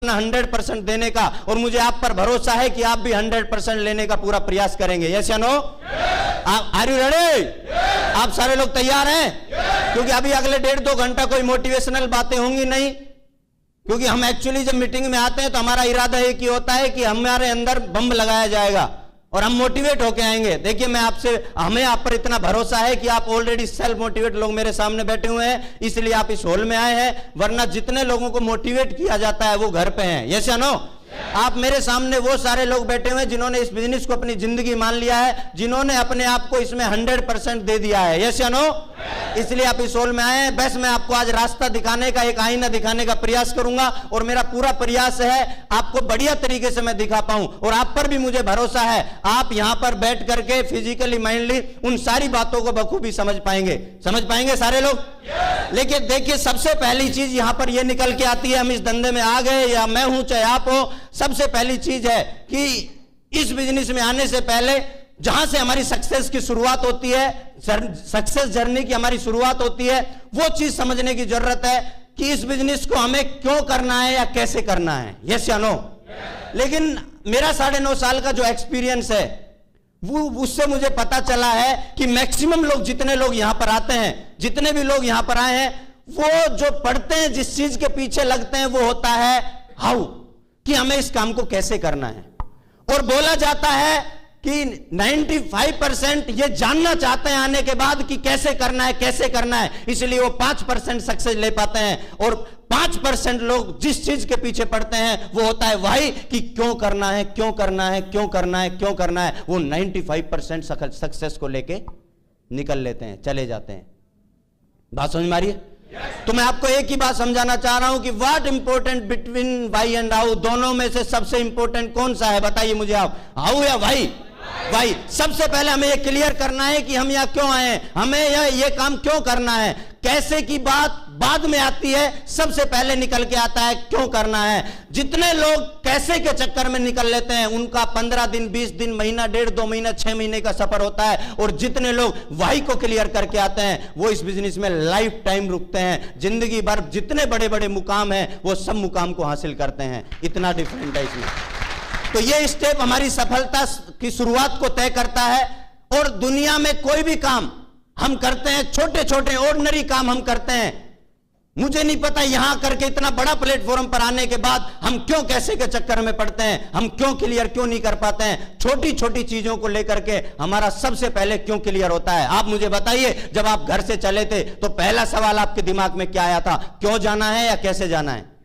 100% देने का, और मुझे आप पर भरोसा है कि आप भी 100% लेने का पूरा प्रयास करेंगे। यस या नो? Are you ready? आप सारे लोग तैयार हैं? क्योंकि अभी अगले 1.5-2 घंटा कोई मोटिवेशनल बातें होंगी नहीं, क्योंकि हम एक्चुअली जब मीटिंग में आते हैं तो हमारा इरादा एक ही होता है कि हमारे अंदर बम लगाया जाएगा और हम मोटिवेट होके आएंगे। देखिए, हमें आप पर इतना भरोसा है कि आप ऑलरेडी सेल्फ मोटिवेट लोग मेरे सामने बैठे हुए हैं, इसलिए आप इस हॉल में आए हैं, वरना जितने लोगों को मोटिवेट किया जाता है वो घर पे हैं। यस या नो? आप मेरे सामने वो सारे लोग बैठे हुए हैं जिन्होंने इस बिजनेस को अपनी जिंदगी मान लिया है, जिन्होंने अपने आप को इसमें 100% दे दिया है। यस या नो? इसलिए आप इस हॉल में आए हैं। बस मैं आपको आज रास्ता दिखाने का, एक आईना दिखाने का प्रयास करूंगा, और मेरा पूरा प्रयास है आपको बढ़िया तरीके से मैं दिखा पाऊं, और आप पर भी मुझे भरोसा है आप यहां पर बैठ करके फिजिकली माइंडली उन सारी बातों को बखूबी समझ पाएंगे सारे लोग। लेकिन देखिए, सबसे पहली चीज यहां पर यह निकल के आती है, हम इस धंधे में आ गए या मैं हूं चाहे आप हो, सबसे पहली चीज है कि इस बिजनेस में आने से पहले जहां से हमारी सक्सेस की शुरुआत होती है, सक्सेस जर्नी की हमारी शुरुआत होती है, वो चीज समझने की जरूरत है कि इस बिजनेस को हमें क्यों करना है या कैसे करना है। यस या नो? लेकिन मेरा 9.5 साल का जो एक्सपीरियंस है वो उससे मुझे पता चला है कि मैक्सिमम लोग, जितने लोग यहां पर आते हैं, जितने भी लोग यहां पर आए हैं, वो जो पढ़ते हैं, जिस चीज के पीछे लगते हैं, वो होता है हाउ, कि हमें इस काम को कैसे करना है। और बोला जाता है कि 95% ये जानना चाहते हैं आने के बाद कि कैसे करना है, इसलिए वो 5% सक्सेस ले पाते हैं, और 5% लोग जिस चीज के पीछे पड़ते हैं वो होता है वाई, कि क्यों करना है। वो 95% सक्सेस को लेके निकल लेते हैं, चले जाते हैं। बात समझ में आ रही है? तो मैं आपको एक ही बात समझाना चाह रहा हूं कि what important between why and how, दोनों में से सबसे इंपॉर्टेंट कौन सा है? बताइए मुझे आप, हाउ या वाई? भाई, सबसे पहले हमें यह क्लियर करना है कि हम यहां क्यों आए हैं, हमें यह काम क्यों करना है। कैसे की बात बाद में आती है, सबसे पहले निकल के आता है क्यों करना है। जितने लोग कैसे के चक्कर में निकल लेते हैं, उनका 15 दिन, 20 दिन, महीना, 1.5-2 महीना, 6 महीने का सफर होता है, और जितने लोग वाई को क्लियर करके आते हैं वो इस बिजनेस में लाइफ टाइम रुकते हैं, जिंदगी भर जितने बड़े बड़े मुकाम हैं वो सब मुकाम को हासिल करते हैं। इतना डिफरेंट है इसमें। तो ये स्टेप हमारी सफलता की शुरुआत को तय करता है। और दुनिया में कोई भी काम हम करते हैं, छोटे छोटे ऑर्डिनरी काम हम करते हैं, मुझे नहीं पता यहां करके इतना बड़ा प्लेटफॉर्म पर आने के बाद हम क्यों कैसे के चक्कर में पड़ते हैं, हम क्यों क्लियर क्यों नहीं कर पाते हैं। छोटी छोटी चीजों को लेकर के हमारा सबसे पहले क्यों क्लियर होता है। आप मुझे बताइए, जब आप घर से चले थे तो पहला सवाल आपके दिमाग में क्या आया था? क्यों जाना है या कैसे जाना है?